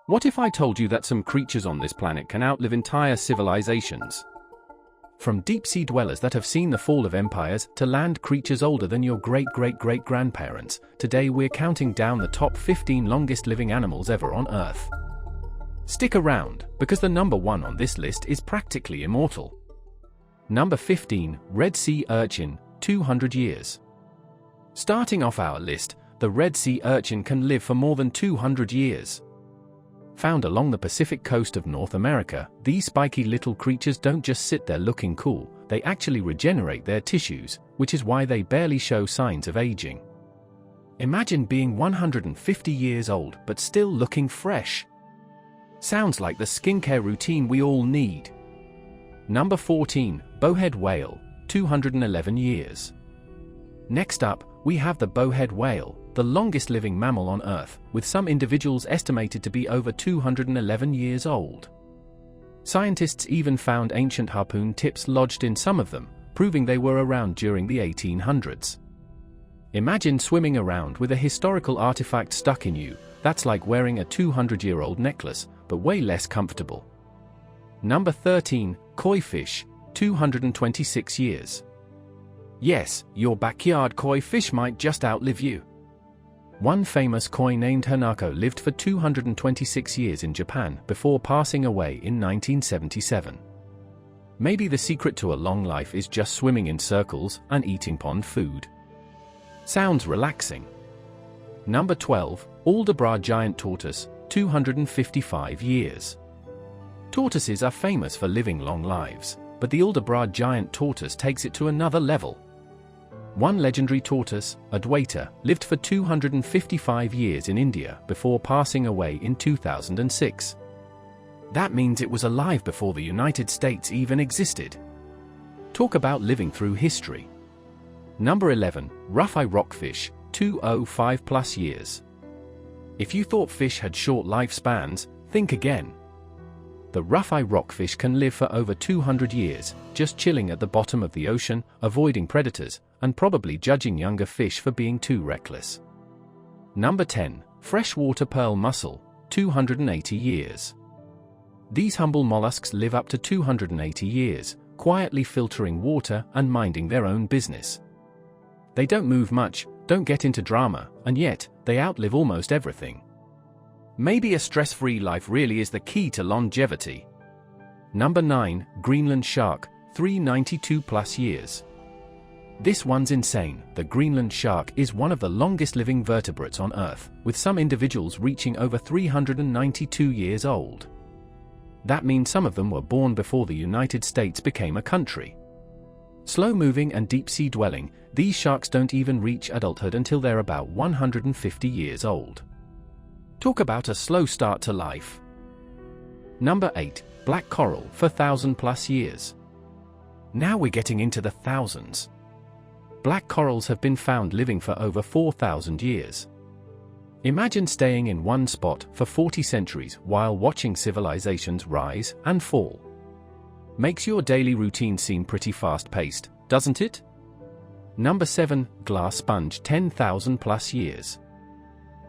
What if I told you that some creatures on this planet can outlive entire civilizations? From deep-sea dwellers that have seen the fall of empires to land creatures older than your great-great-great-grandparents, today we're counting down the top 15 longest living animals ever on Earth. Stick around, because the number one on this list is practically immortal. Number 15, Red Sea Urchin, 200 years. Starting off our list, the Red Sea Urchin can live for more than 200 years. Found along the Pacific coast of North America, these spiky little creatures don't just sit there looking cool, they actually regenerate their tissues, which is why they barely show signs of aging. Imagine being 150 years old but still looking fresh. Sounds like the skincare routine we all need. Number 14, Bowhead Whale, 211 years. Next up, we have the bowhead whale, the longest living mammal on Earth, with some individuals estimated to be over 211 years old. Scientists even found ancient harpoon tips lodged in some of them, proving they were around during the 1800s. Imagine swimming around with a historical artifact stuck in you. That's like wearing a 200-year-old necklace, but way less comfortable. Number 13, Koi fish, 226 years. Yes, your backyard koi fish might just outlive you. One famous koi named Hanako lived for 226 years in Japan before passing away in 1977. Maybe the secret to a long life is just swimming in circles and eating pond food. Sounds relaxing. Number 12, Aldabra giant tortoise, 255 years. Tortoises are famous for living long lives, but the Aldabra giant tortoise takes it to another level. One legendary tortoise, Adwaita, lived for 255 years in India before passing away in 2006. That means it was alive before the United States even existed. Talk about living through history. Number 11, Rough-eye rockfish, 205 plus years. If you thought fish had short lifespans, think again. The rough-eye rockfish can live for over 200 years, just chilling at the bottom of the ocean, avoiding predators, and probably judging younger fish for being too reckless. Number 10, Freshwater pearl mussel, 280 years. These humble mollusks live up to 280 years, quietly filtering water and minding their own business. They don't move much, don't get into drama, and yet, they outlive almost everything. Maybe a stress-free life really is the key to longevity. Number 9, Greenland shark, 392 plus years. This one's insane. The Greenland shark is one of the longest living vertebrates on Earth, with some individuals reaching over 392 years old. That means some of them were born before the United States became a country. Slow-moving and deep-sea dwelling, these sharks don't even reach adulthood until they're about 150 years old. Talk about a slow start to life. Number 8, black coral for 1,000 plus years. Now we're getting into the thousands. Black corals have been found living for over 4,000 years. Imagine staying in one spot for 40 centuries while watching civilizations rise and fall. Makes your daily routine seem pretty fast-paced, doesn't it? Number 7, glass sponge, 10,000 plus years.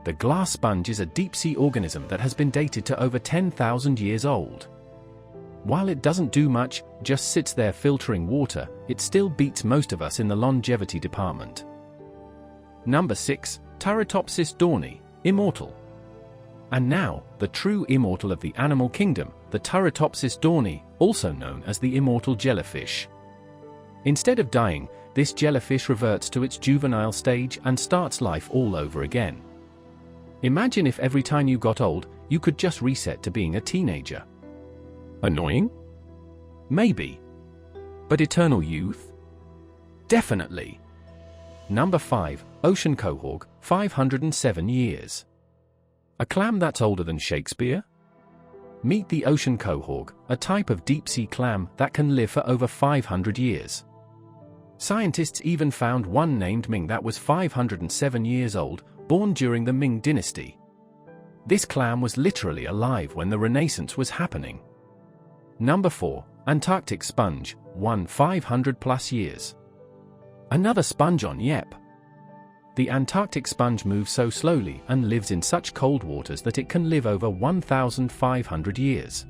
The glass sponge is a deep-sea organism that has been dated to over 10,000 years old. While it doesn't do much, just sits there filtering water, it still beats most of us in the longevity department. Number 6, Turritopsis dorni, Immortal. And now, the true immortal of the animal kingdom, the Turritopsis dorni, also known as the immortal jellyfish. Instead of dying, this jellyfish reverts to its juvenile stage and starts life all over again. Imagine if every time you got old, you could just reset to being a teenager. Annoying? Maybe. But eternal youth? Definitely. Number 5, ocean quahog, 507 years. A clam that's older than Shakespeare? Meet the ocean quahog, a type of deep-sea clam that can live for over 500 years. Scientists even found one named Ming that was 507 years old, born during the Ming dynasty. This clam was literally alive when the Renaissance was happening. Number 4, Antarctic sponge, 500 plus years. Another sponge on Yep. The Antarctic sponge moves so slowly and lives in such cold waters that it can live over 1,500 years.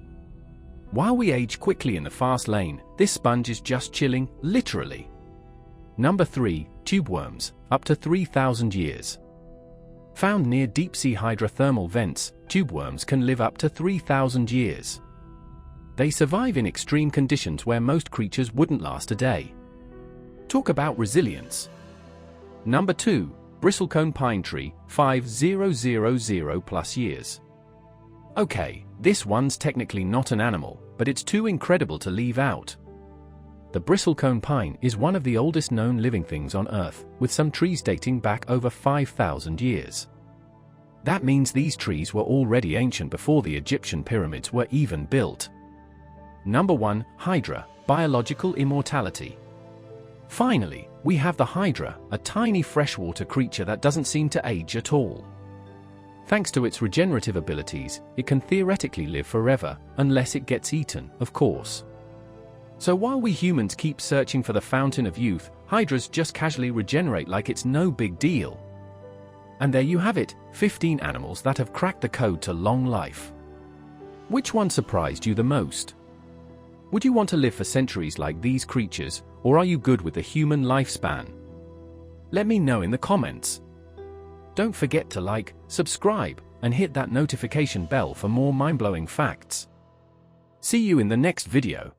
While we age quickly in the fast lane, this sponge is just chilling, literally. Number 3. Tube worms, up to 3,000 years. Found near deep-sea hydrothermal vents, tube worms can live up to 3,000 years. They survive in extreme conditions where most creatures wouldn't last a day. Talk about resilience. Number 2. Bristlecone pine tree, 5,000 plus years. Okay, this one's technically not an animal, but it's too incredible to leave out. The bristlecone pine is one of the oldest known living things on Earth, with some trees dating back over 5,000 years. That means these trees were already ancient before the Egyptian pyramids were even built. Number 1. Hydra, biological immortality. Finally, we have the Hydra, a tiny freshwater creature that doesn't seem to age at all. Thanks to its regenerative abilities, it can theoretically live forever, unless it gets eaten, of course. So while we humans keep searching for the fountain of youth, Hydras just casually regenerate like it's no big deal. And there you have it, 15 animals that have cracked the code to long life. Which one surprised you the most? Would you want to live for centuries like these creatures, or are you good with the human lifespan? Let me know in the comments. Don't forget to like, subscribe, and hit that notification bell for more mind-blowing facts. See you in the next video.